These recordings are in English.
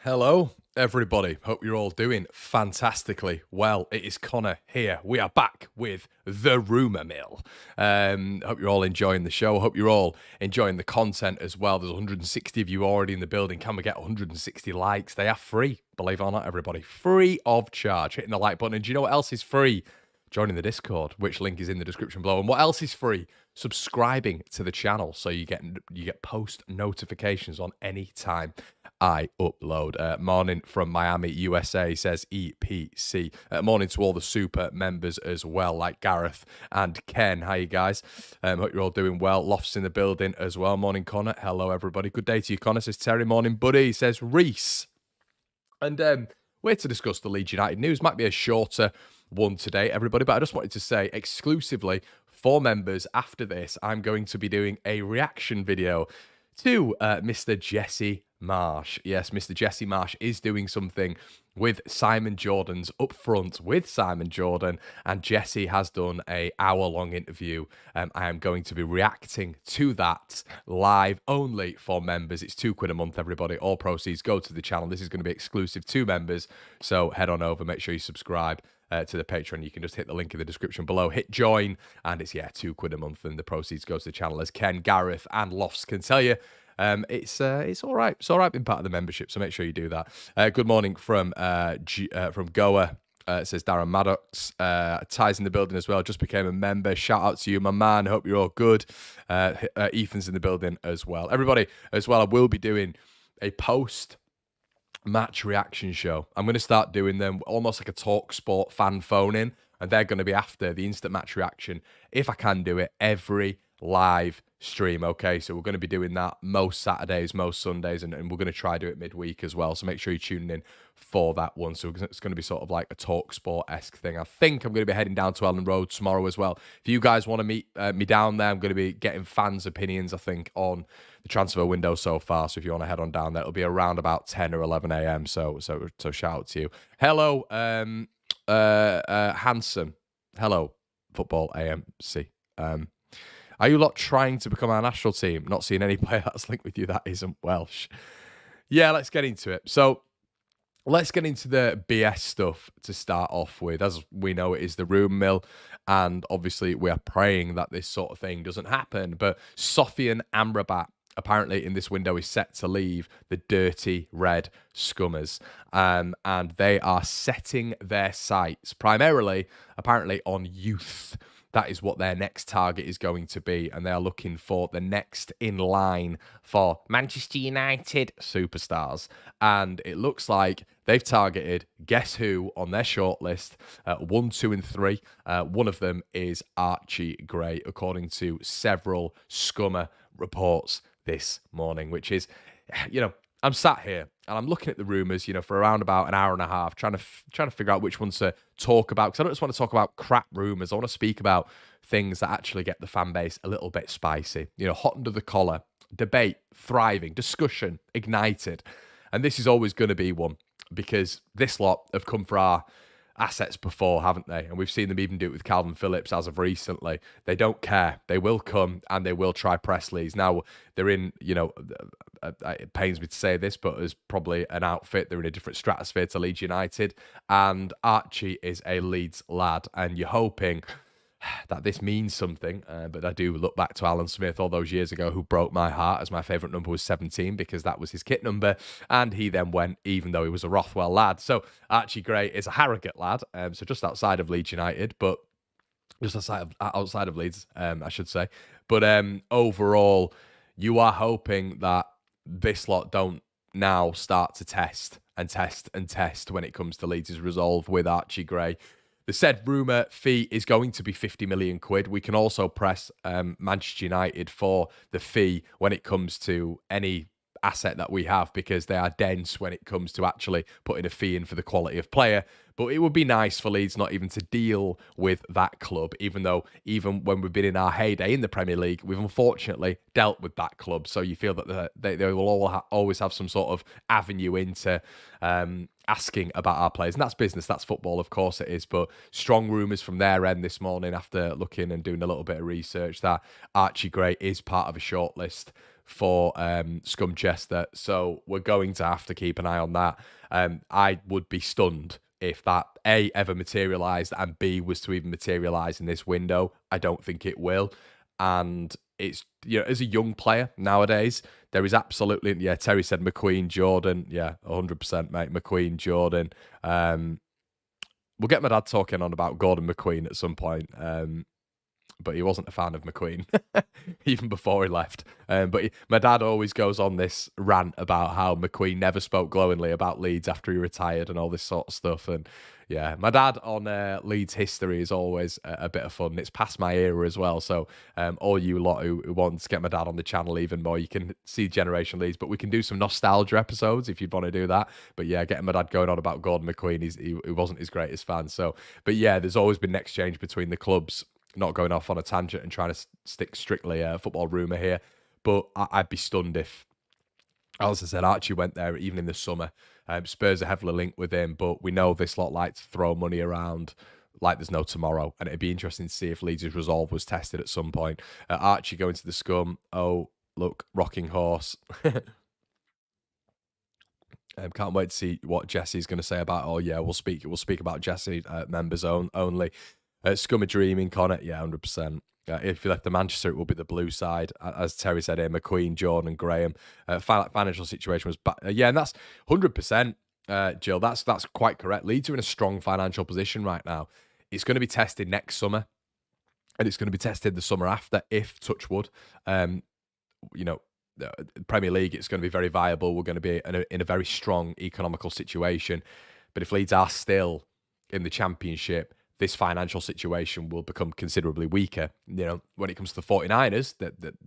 Hello, everybody. Hope you're all doing fantastically well. It is Connor here. We are back with the Rumour Mill. Hope you're all enjoying the show. Hope you're all enjoying the content as well. There's 160 of you already in the building. Can we get 160 likes? They are free, believe it or not, everybody. Free of charge. Hitting the like button. And do you know what else is free? Joining the Discord, which link is in the description below. And what else is free? Subscribing to the channel so you get post notifications on any time I upload. Morning from Miami, USA, says EPC. Morning to all the super members as well, like Gareth and Ken. How you guys? Hope you're all doing well. Lofts in the building as well. Morning, Connor. Hello, everybody. Good day to you, Connor, says Terry. Morning, buddy, says Reese. And we're here to discuss the Leeds United news. Might be a shorter one today, everybody, but I just wanted to say exclusively for members after this, I'm going to be doing a reaction video to Mr. Jesse Marsh. Yes, Mr. Jesse Marsh is doing something with Simon Jordan's Up Front with Simon Jordan, and Jesse has done a hour-long interview. I am going to be reacting to that live only for members. It's £2 a month, everybody. All proceeds go to the channel. This is going to be exclusive to members, so head on over. Make sure you subscribe to the Patreon. You can just hit the link in the description below, hit join, and it's £2 a month, and the proceeds goes to the channel, as Ken, Gareth, and Lofts can tell you. It's all right. It's all right being part of the membership, so make sure you do that. Good morning from Goa. It says Darren Maddox. Ty's in the building as well. Just became a member. Shout out to you, my man. Hope you're all good. Ethan's in the building as well. Everybody as well. I will be doing a post match reaction show. I'm going to start doing them almost like a Talk Sport fan phone in, and they're going to be after the instant match reaction, if I can do it, every live stream. Okay, so we're going to be doing that most Saturdays, most Sundays, and we're going to try do it midweek as well, so make sure you're tuning in for that one. So it's going to be sort of like a Talk Sport-esque thing. I think I'm going to be heading down to Ellen Road tomorrow as well. If you guys want to meet me down there, I'm going to be getting fans' opinions, I think, on the transfer window so far. So if you want to head on down there, it'll be around about 10 or 11 a.m. So shout out to you. Hello, Hanson. Hello, Football AMC. Are you lot trying to become our national team? Not seeing any player that's linked with you that isn't Welsh. Yeah, let's get into it. So let's get into the BS stuff to start off with. As we know, it is the Rumour Mill, and obviously we are praying that this sort of thing doesn't happen. But Sofian Amrabat apparently in this window is set to leave the dirty red Scummers, and they are setting their sights primarily, apparently, on youth. That is what their next target is going to be, and they are looking for the next in line for Manchester United superstars. And it looks like they've targeted, guess who, on their shortlist, 1, 2, and 3. One of them is Archie Gray, according to several Scummer reports this morning, which is, I'm sat here and I'm looking at the rumours, for around about an hour and a half, trying to figure out which ones to talk about, because I don't just want to talk about crap rumours. I want to speak about things that actually get the fan base a little bit spicy, hot under the collar, debate, thriving, discussion, ignited. And this is always going to be one, because this lot have come for our assets before, haven't they? And we've seen them even do it with Calvin Phillips as of recently. They don't care. They will come and they will try press Leeds. Now, they're in, it pains me to say this, but there's probably an outfit. They're in a different stratosphere to Leeds United. And Archie is a Leeds lad. And you're hoping that this means something, but I do look back to Alan Smith all those years ago, who broke my heart, as my favourite number was 17 because that was his kit number, and he then went, even though he was a Rothwell lad. So Archie Gray is a Harrogate lad, so just outside of Leeds United, but just outside of Leeds, I should say. But overall, you are hoping that this lot don't now start to test and test and test when it comes to Leeds' resolve with Archie Gray. The said rumour fee is going to be 50 million quid. We can also press Manchester United for the fee when it comes to any asset that we have, because they are dense when it comes to actually putting a fee in for the quality of player. But it would be nice for Leeds not even to deal with that club, even when we've been in our heyday in the Premier League, we've unfortunately dealt with that club. So you feel that they will always have some sort of avenue into asking about our players. And that's business, that's football, of course it is. But strong rumours from their end this morning, after looking and doing a little bit of research, that Archie Gray is part of a shortlist for Scum Chester. So we're going to have to keep an eye on that. I would be stunned if that A, ever materialised, and B, was to even materialise in this window. I don't think it will. And it's, as a young player nowadays, there is absolutely, Terry said McQueen, Jordan. Yeah, 100%, mate. McQueen, Jordan. We'll get my dad talking on about Gordon McQueen at some point. But he wasn't a fan of McQueen even before he left. My dad always goes on this rant about how McQueen never spoke glowingly about Leeds after he retired and all this sort of stuff. And yeah, my dad on Leeds history is always a bit of fun. It's past my era as well. So all you lot who want to get my dad on the channel even more, you can see Generation Leeds. But we can do some nostalgia episodes if you'd want to do that. But yeah, getting my dad going on about Gordon McQueen, he wasn't his greatest fan. So, but yeah, there's always been an exchange between the clubs. Not going off on a tangent and trying to stick strictly football rumour here, but I'd be stunned if, as I said, Archie went there even in the summer. Spurs are heavily linked with him, but we know this lot like to throw money around like there's no tomorrow, and it'd be interesting to see if Leeds' resolve was tested at some point. Archie going to the Scum. Oh, look, rocking horse. Can't wait to see what Jesse's going to say about. Oh yeah, we'll speak about Jesse members only. Scum are dreaming, Connor. Yeah, 100%. If you left the Manchester, it will be the blue side. As Terry said here, McQueen, Jordan, Graham. Financial situation was bad. Yeah, and that's 100%, Jill. That's quite correct. Leeds are in a strong financial position right now. It's going to be tested next summer, and it's going to be tested the summer after, if, touch wood, the Premier League, it's going to be very viable. We're going to be in a very strong economical situation. But if Leeds are still in the Championship, this financial situation will become considerably weaker. When it comes to the 49ers,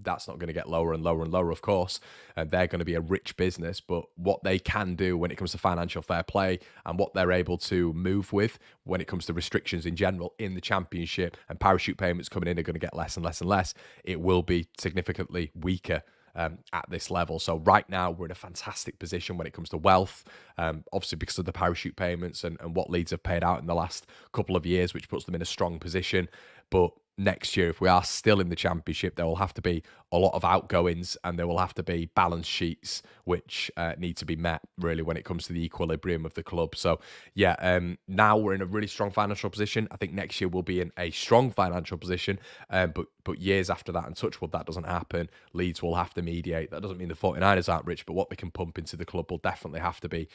that's not going to get lower and lower and lower, of course. They're going to be a rich business, but what they can do when it comes to financial fair play and what they're able to move with when it comes to restrictions in general in the Championship and parachute payments coming in are going to get less and less and less. It will be significantly weaker at this level. So right now we're in a fantastic position when it comes to wealth, obviously because of the parachute payments and what Leeds have paid out in the last couple of years, which puts them in a strong position. But next year, if we are still in the Championship, there will have to be a lot of outgoings and there will have to be balance sheets which need to be met, really, when it comes to the equilibrium of the club. So, yeah, now we're in a really strong financial position. I think next year we'll be in a strong financial position, but years after that, and touch wood, that doesn't happen, Leeds will have to mediate. That doesn't mean the 49ers aren't rich, but what they can pump into the club will definitely have to be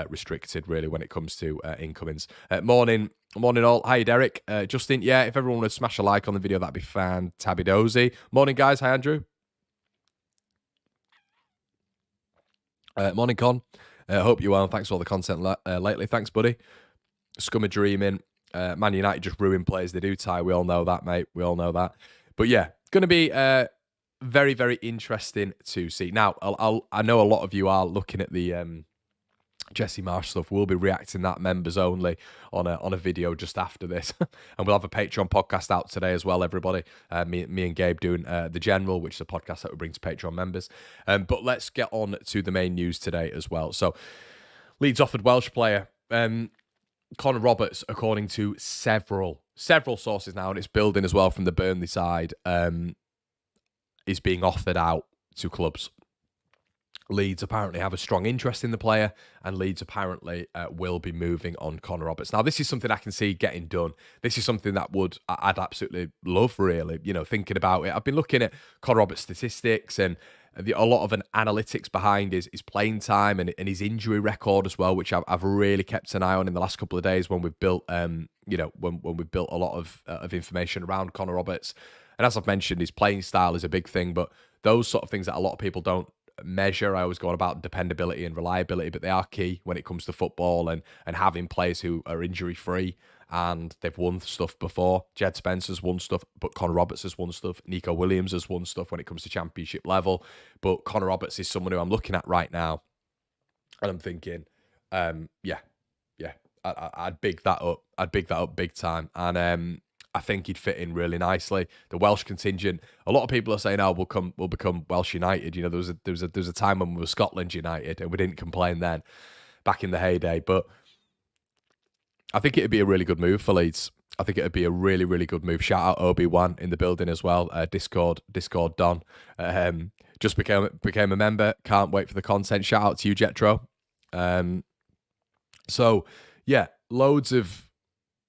restricted, really, when it comes to incomings. Morning all. Hi, Derek. Justin, yeah, if everyone would smash a like on the video, that'd be fantabidozy. Morning, guys. Hi, Andrew. Morning, Con. Hope you're well. Thanks for all the content lately. Thanks, buddy. Scum of dreaming. Man United just ruin players. They do, Ty. We all know that, mate. We all know that. But yeah, going to be very, very interesting to see. Now, I know a lot of you are looking at the Jesse Marsh stuff. We'll be reacting that members only on a video just after this. And we'll have a Patreon podcast out today as well, everybody. Me and Gabe doing The General, which is a podcast that we bring to Patreon members. But let's get on to the main news today as well. So, Leeds offered Welsh player Connor Roberts, according to several sources now, and it's building as well from the Burnley side, is being offered out to clubs. Leeds apparently have a strong interest in the player, and Leeds apparently will be moving on Connor Roberts. Now, this is something I can see getting done. This is something that I'd absolutely love, really, thinking about it. I've been looking at Connor Roberts' statistics and a lot of an analytics behind his playing time and his injury record as well, which I've really kept an eye on in the last couple of days when we've built, when we've built a lot of information around Connor Roberts. And as I've mentioned, his playing style is a big thing, but those sort of things that a lot of people don't measure. I always go on about dependability and reliability, but they are key when it comes to football and having players who are injury free and they've won stuff before. Jed Spencer's won stuff, but Connor Roberts has won stuff. Nico Williams has won stuff when it comes to Championship level, but Connor Roberts is someone who I'm looking at right now and I'm thinking, I'd big that up. I'd big that up big time. And I think he'd fit in really nicely. The Welsh contingent, a lot of people are saying, "Oh, we'll become Welsh United." There was a time when we were Scotland United, and we didn't complain then, back in the heyday. But I think it'd be a really good move for Leeds. I think it'd be a really, really good move. Shout out Obi-Wan in the building as well. Discord Don. Just became a member. Can't wait for the content. Shout out to you, Jetro. So yeah, loads of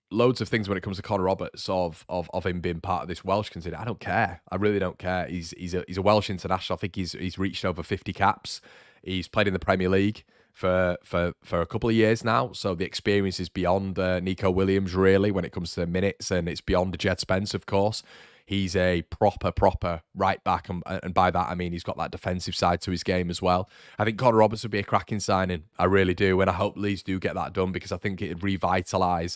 things when it comes to Connor Roberts of him being part of this Welsh contingent. I don't care. I really don't care. He's a Welsh international. I think he's reached over 50 caps. He's played in the Premier League for a couple of years now. So the experience is beyond Nico Williams really when it comes to minutes, and it's beyond Jed Spence, of course. He's a proper right back, and by that I mean he's got that defensive side to his game as well. I think Connor Roberts would be a cracking signing. I really do, and I hope Leeds do get that done because I think it'd revitalise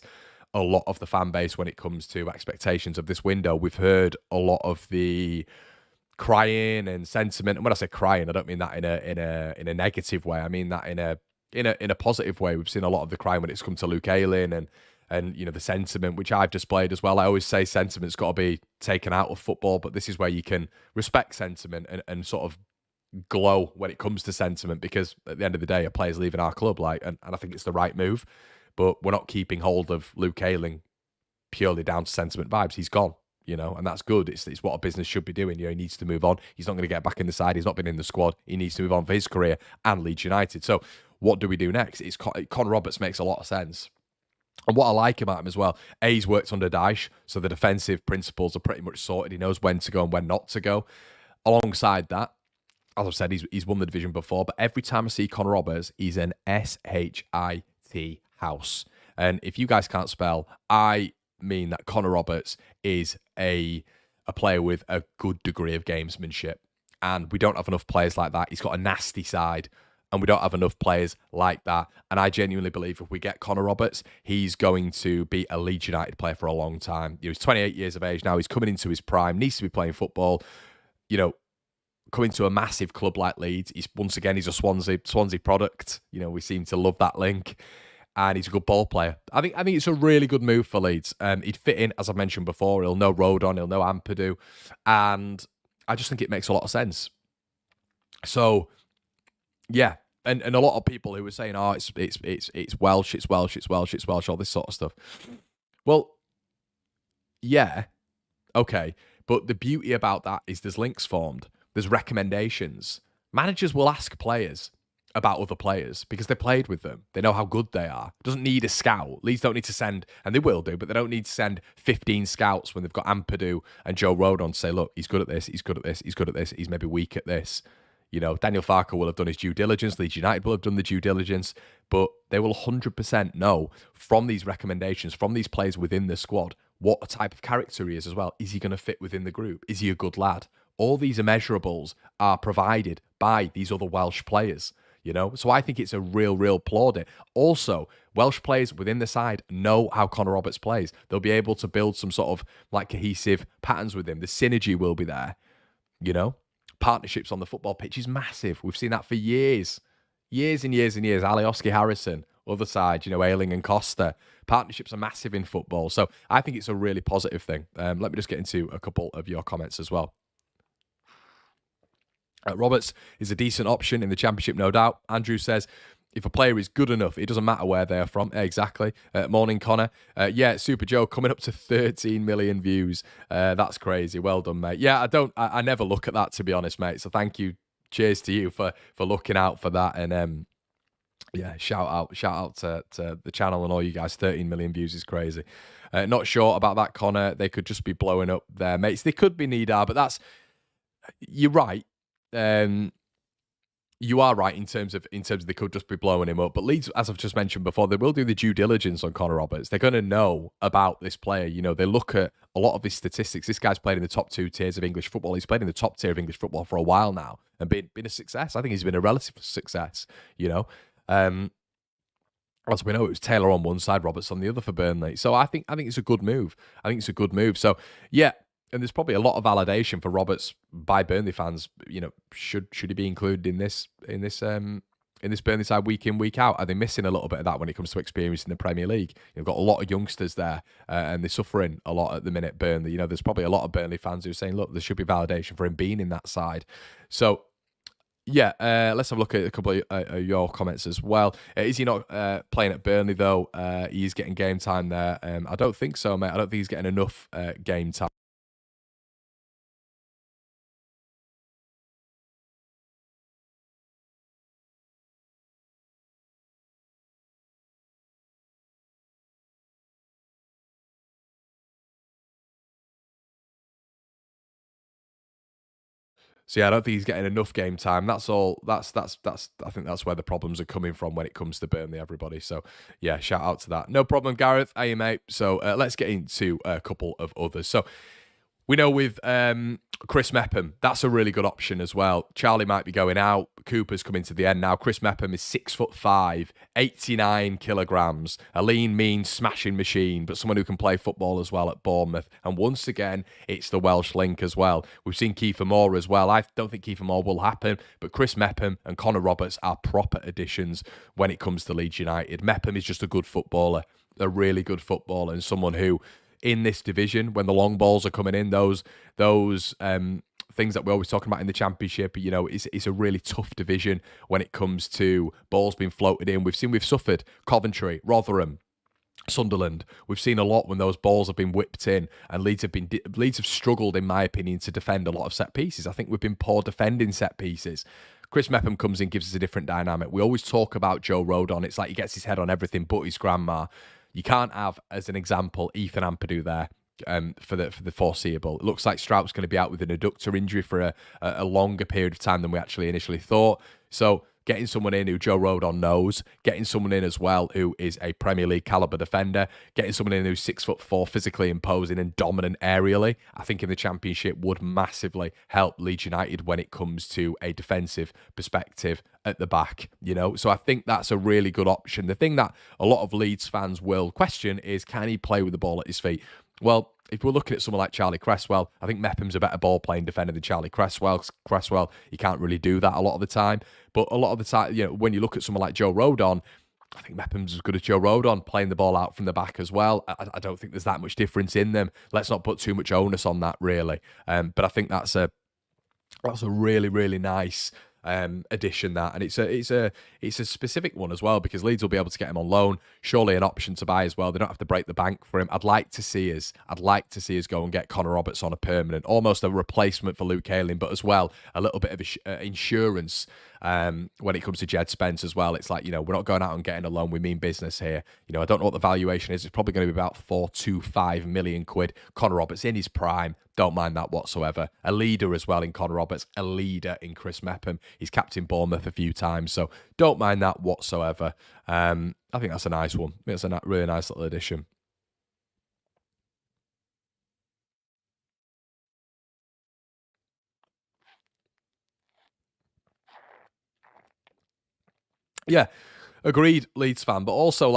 a lot of the fan base when it comes to expectations of this window. We've heard a lot of the crying and sentiment, and when I say crying, I don't mean that in a negative way. I mean that in a positive way. We've seen a lot of the crying when it's come to Luke Ayling and the sentiment, which I've displayed as well. I always say sentiment's got to be taken out of football, but this is where you can respect sentiment and sort of glow when it comes to sentiment, because at the end of the day, a player's leaving our club, and I think it's the right move. But we're not keeping hold of Luke Ayling purely down to sentiment vibes. He's gone, and that's good. It's what a business should be doing. He needs to move on. He's not going to get back in the side. He's not been in the squad. He needs to move on for his career and Leeds United. So what do we do next? Connor Roberts makes a lot of sense. And what I like about him as well, he's worked under Dyche, so the defensive principles are pretty much sorted. He knows when to go and when not to go. Alongside that, as I've said, he's won the division before, but every time I see Connor Roberts, he's an SHIT house. And if you guys can't spell, I mean that Connor Roberts is a player with a good degree of gamesmanship. And we don't have enough players like that. He's got a nasty side, and we don't have enough players like that. And I genuinely believe if we get Connor Roberts, he's going to be a Leeds United player for a long time. He's 28 years of age now. He's coming into his prime, needs to be playing football. Coming to a massive club like Leeds. He's a Swansea product. We seem to love that link. And he's a good ball player. I think it's a really good move for Leeds. He'd fit in, as I mentioned before. He'll know Rodon, he'll know Ampadu. And I just think it makes a lot of sense. So yeah, and a lot of people who were saying, "Oh, it's Welsh, it's Welsh, it's Welsh, it's Welsh," all this sort of stuff. Well, yeah, okay, but the beauty about that is there's links formed, there's recommendations. Managers will ask players about other players because they played with them. They know how good they are. It doesn't need a scout. Leeds don't need to send, and they will do, but they don't need to send 15 scouts when they've got Ampadu and Joe Rodon to say, look, he's good at this, he's good at this, he's good at this, he's maybe weak at this. Daniel Farke will have done his due diligence. Leeds United will have done the due diligence, but they will 100% know from these recommendations, from these players within the squad, what type of character he is as well. Is he going to fit within the group? Is he a good lad? All these immeasurables are provided by these other Welsh players, So I think it's a real plaudit. Also, Welsh players within the side know how Connor Roberts plays. They'll be able to build some sort of cohesive patterns with him. The synergy will be there, Partnerships on the football pitch is massive. We've seen that for years and years and years. Alioski Harrison, other side, Ayling and Costa. Partnerships are massive in football. So I think it's a really positive thing. Let me just get into a couple of your comments as well. Roberts is a decent option in the Championship, no doubt. Andrew says, if a player is good enough, it doesn't matter where they're from. Exactly. Morning, Connor. Yeah, Super Joe coming up to 13 million views. That's crazy. Well done, mate. Yeah, I never look at that, to be honest, mate. So thank you. Cheers to you for looking out for that. And yeah, shout out to the channel and all you guys. 13 million views is crazy. Not sure about that, Connor. They could just be blowing up their mates. They could be Nidar, but you're right. You are right in terms of they could just be blowing him up. But Leeds, as I've just mentioned before, they will do the due diligence on Connor Roberts. They're going to know about this player. They look at a lot of his statistics. This guy's played in the top 2 tiers of English football. He's played in the top tier of English football for a while now and been a success. I think he's been a relative success, As we know, it was Taylor on one side, Roberts on the other for Burnley. So I think it's a good move. So yeah. And there's probably a lot of validation for Roberts by Burnley fans. Should he be included in this Burnley side week in, week out? Are they missing a little bit of that when it comes to experience in the Premier League? You've got a lot of youngsters there, and they're suffering a lot at the minute. Burnley, there's probably a lot of Burnley fans who are saying, look, there should be validation for him being in that side. So yeah, let's have a look at a couple of your comments as well. Is he not playing at Burnley though? He's getting game time there. I don't think so, mate. I don't think he's getting enough game time. So yeah, I don't think he's getting enough game time. That's all. That's. I think that's where the problems are coming from when it comes to Burnley. Everybody. So yeah, shout out to that. No problem, Gareth. Hey mate. So let's get into a couple of others. So we know with Chris Mepham, that's a really good option as well. Charlie might be going out. Cooper's coming to the end now. Chris Mepham is 6'5", 89 kilograms, a lean, mean, smashing machine, but someone who can play football as well at Bournemouth. And once again, it's the Welsh link as well. We've seen Kiefer Moore as well. I don't think Kiefer Moore will happen, but Chris Mepham and Connor Roberts are proper additions when it comes to Leeds United. Mepham is just a good footballer, a really good footballer, and someone who, in this division, when the long balls are coming in, those things that we're always talking about in the Championship, it's a really tough division when it comes to balls being floated in. We've suffered Coventry, Rotherham, Sunderland. We've seen a lot when those balls have been whipped in, and Leeds have struggled, in my opinion, to defend a lot of set pieces. I think we've been poor defending set pieces. Chris Mepham comes in, gives us a different dynamic. We always talk about Joe Rodon. It's like he gets his head on everything but his grandma. You can't have, as an example, Ethan Ampadu there for the foreseeable. It looks like Strout's going to be out with an adductor injury for a longer period of time than we actually initially thought. So getting someone in who Joe Rodon knows, getting someone in as well who is a Premier League caliber defender, getting someone in who's 6'4", physically imposing and dominant aerially, I think in the Championship would massively help Leeds United when it comes to a defensive perspective at the back, So I think that's a really good option. The thing that a lot of Leeds fans will question is, can he play with the ball at his feet? Well, if we're looking at someone like Charlie Cresswell, I think Mepham's a better ball-playing defender than Charlie Cresswell. Cresswell, he can't really do that a lot of the time. But a lot of the time, when you look at someone like Joe Rodon, I think Mepham's as good as Joe Rodon, playing the ball out from the back as well. I don't think there's that much difference in them. Let's not put too much onus on that, really. But I think that's a really, really nice addition, that, and it's a specific one as well, because Leeds will be able to get him on loan, surely an option to buy as well. They don't have to break the bank for him. I'd like to see us go and get Connor Roberts on a permanent, almost a replacement for Luke Ayling, but as well a little bit of insurance when it comes to Jed Spence as well. It's like, we're not going out and getting a loan, we mean business here. I don't know what the valuation is. It's probably going to be about 4-5 million quid. Connor Roberts in his prime, don't mind that whatsoever. A leader as well in Connor Roberts, a leader in Chris Mepham. He's captained Bournemouth a few times, so don't mind that whatsoever. I think that's a nice one. It's a really nice little addition. Yeah, agreed, Leeds fan. But also,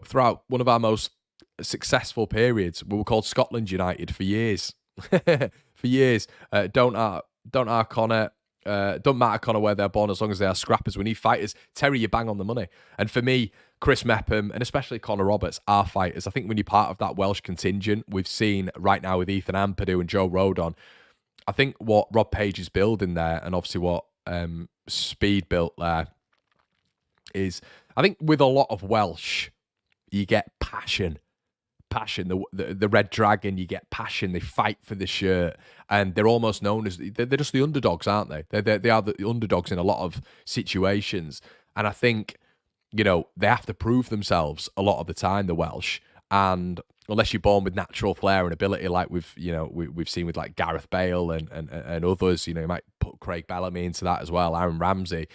throughout one of our most successful periods, we were called Scotland United for years. For years. Don't matter, Connor, where they're born, as long as they are scrappers. We need fighters. Terry, you bang on the money. And for me, Chris Mepham and especially Connor Roberts are fighters. I think when you're part of that Welsh contingent, we've seen right now with Ethan Ampadu and Joe Rodon, I think what Rob Page is building there, and obviously what Speed built there, is, I think with a lot of Welsh, you get passion. The Red Dragon, you get passion. They fight for the shirt, and they're almost known as, they're just the underdogs, aren't they? They are the underdogs in a lot of situations, and I think they have to prove themselves a lot of the time, the Welsh, and unless you're born with natural flair and ability, like we've seen with like Gareth Bale and others, you might put Craig Bellamy into that as well, Aaron Ramsey.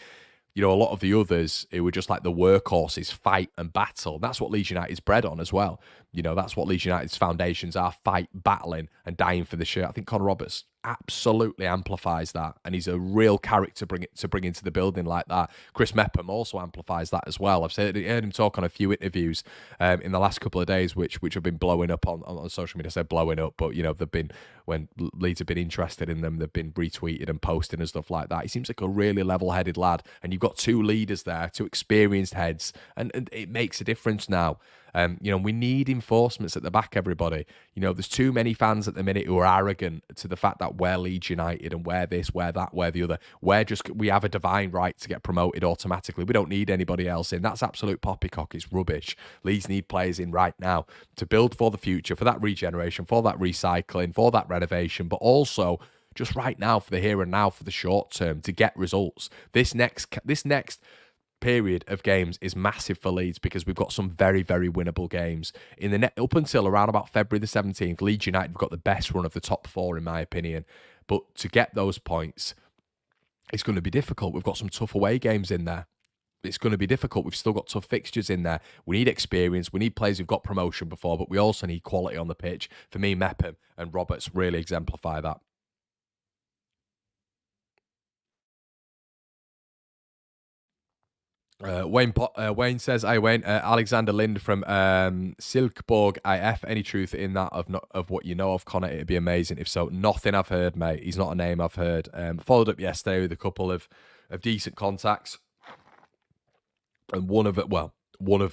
A lot of the others who were just like the workhorses, fight and battle. That's what Leeds United's bred on as well. That's what Leeds United's foundations are: fight, battling, and dying for the shirt. I think Connor Roberts absolutely amplifies that, and he's a real character to bring into the building like that. Chris Mepham also amplifies that as well. I've heard him talk on a few interviews in the last couple of days, which have been blowing up on social media. I said blowing up, but they've been, when Leeds have been interested in them, they've been retweeted and posting and stuff like that. He seems like a really level-headed lad, and you've got two leaders there, two experienced heads, and it makes a difference now. We need enforcements at the back, everybody. There's too many fans at the minute who are arrogant to the fact that we're Leeds United and we're this, we're that, we're the other. We have a divine right to get promoted automatically. We don't need anybody else in. That's absolute poppycock. It's rubbish. Leeds need players in right now to build for the future, for that regeneration, for that recycling, for that renovation, but also just right now for the here and now, for the short term, to get results. This next period of games is massive for Leeds, because we've got some very, very winnable games in the up until around about February the 17th. Leeds United have got the best run of the top four, in my opinion. But to get those points, It's going to be difficult. We've got some tough away games in there. It's going to be difficult. We've still got tough fixtures in there. We need experience. We need players who've got promotion before, but we also need quality on the pitch. For me, Mepham and Roberts really exemplify that. Wayne says, "Hi Wayne, Alexander Lind from Silkeborg IF. Any truth in that of what you know of Connor? It'd be amazing. If so, nothing I've heard, mate. He's not a name I've heard. Followed up yesterday with a couple of decent contacts, and one of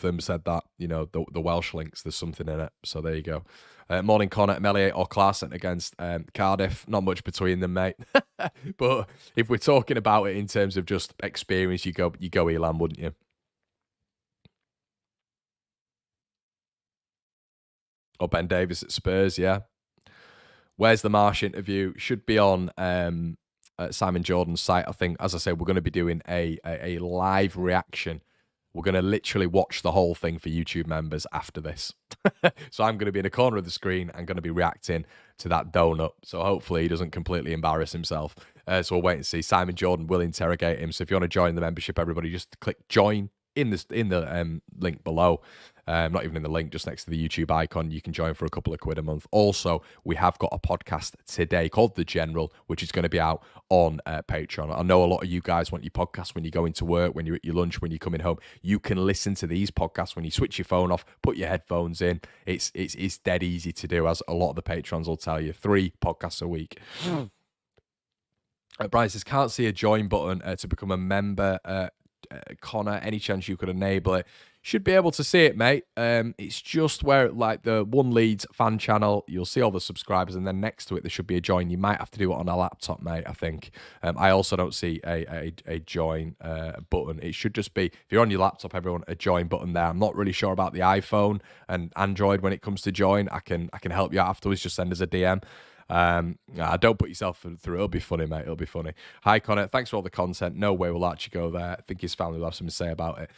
them said that the Welsh links. There's something in it. So there you go. Morning, Connor. Melier or Clarkson against Cardiff. Not much between them, mate. But if we're talking about it in terms of just experience, you go Elam, wouldn't you? Or Ben Davis at Spurs, yeah. Where's the Marsh interview? Should be on Simon Jordan's site. I think, as I say, we're going to be doing a live reaction. We're going to literally watch the whole thing for YouTube members after this. So I'm going to be in a corner of the screen and going to be reacting to that donut. So hopefully he doesn't completely embarrass himself. So we'll wait and see. Simon Jordan will interrogate him. So if you want to join the membership, everybody, just click join in the link below. Not even in the link, just next to the YouTube icon. You can join for a couple of quid a month. Also, we have got a podcast today called The General, which is going to be out on Patreon. I know a lot of you guys want your podcasts when you go into work, when you're at your lunch, when you're coming home. You can listen to these podcasts when you switch your phone off, put your headphones in. It's dead easy to do, as a lot of the patrons will tell you. 3 podcasts a week. Brian says, can't see a join button to become a member. Connor, any chance you could enable it? Should be able to see it, mate. It's just where, like, the One Leeds Fan Channel, you'll see all the subscribers, and then next to it there should be a join. You might have to do it on a laptop, mate, I think. I also don't see a join button. It should just be, if you're on your laptop, everyone, a join button there. I'm not really sure about the iPhone and Android when it comes to join. I can help you out afterwards. Just send us a DM. Don't put yourself through. It'll be funny, mate. It'll be funny. Hi, Connor. Thanks for all the content. No way we'll actually go there. I think his family will have something to say about it.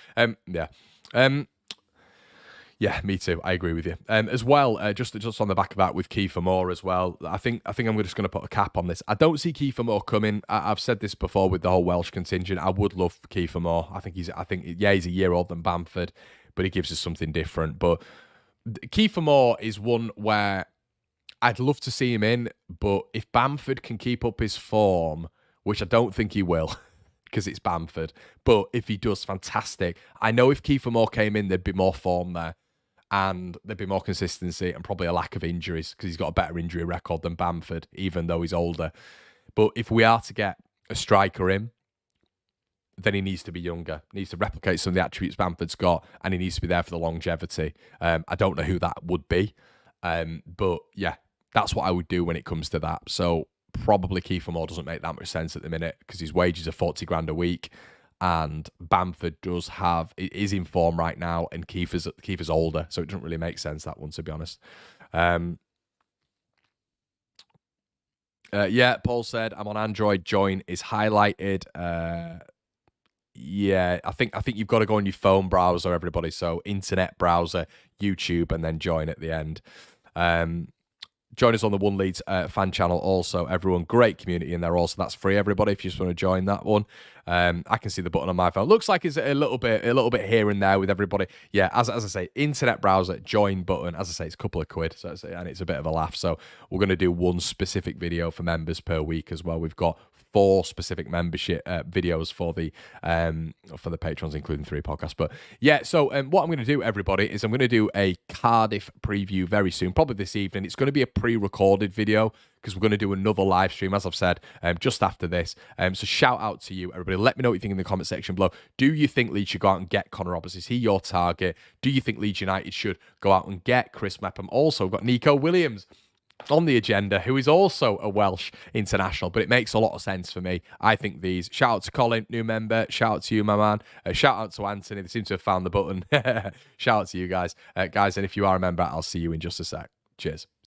Yeah, me too. I agree with you. As well, just on the back of that with Kiefer Moore as well. I think I'm just going to put a cap on this. I don't see Kiefer Moore coming. I've said this before with the whole Welsh contingent. I would love Kiefer Moore. I think he's a year older than Bamford, but he gives us something different. But Kiefer Moore is one where I'd love to see him in, but if Bamford can keep up his form, which I don't think he will, because it's Bamford, but if he does, fantastic. I know if Kiefer Moore came in, there'd be more form there, and there'd be more consistency and probably a lack of injuries, because he's got a better injury record than Bamford, even though he's older. But if we are to get a striker in, then he needs to be younger. He needs to replicate some of the attributes Bamford's got, and he needs to be there for the longevity. I don't know who that would be, but yeah, that's what I would do when it comes to that. So probably Kiefer Moore doesn't make that much sense at the minute, because his wages are 40 grand a week, and Bamford is in form right now, and Kiefer's older, so it doesn't really make sense, that one, to be honest. Yeah, Paul said, I'm on Android. Join is highlighted. Yeah, I think you've got to go on your phone browser, everybody. So internet browser, YouTube, and then join at the end. Join us on the One Leeds fan channel also, everyone. Great community in there also. That's free, everybody, if you just want to join that one. I can see the button on my phone. Looks like it's a little bit here and there with everybody. Yeah, as I say, internet browser, join button. As I say, it's a couple of quid, and it's a bit of a laugh. So we're going to do one specific video for members per week as well. We've got 4 specific membership videos for the patrons, including 3 podcasts. But yeah, so what I'm going to do, everybody, is I'm going to do a Cardiff preview very soon, probably this evening. It's going to be a pre-recorded video, because we're going to do another live stream, as I've said, just after this. So shout out to you, everybody. Let me know what you think in the comment section below. Do you think Leeds should go out and get Connor Roberts? Is he your target? Do you think Leeds United should go out and get Chris Mepham? Also, we've got Nico Williams on the agenda, who is also a Welsh international, but it makes a lot of sense for me. I think these. Shout out to Colin, new member. Shout out to you, my man. Shout out to Anthony. They seem to have found the button. Shout out to you guys. Guys, and if you are a member, I'll see you in just a sec. Cheers.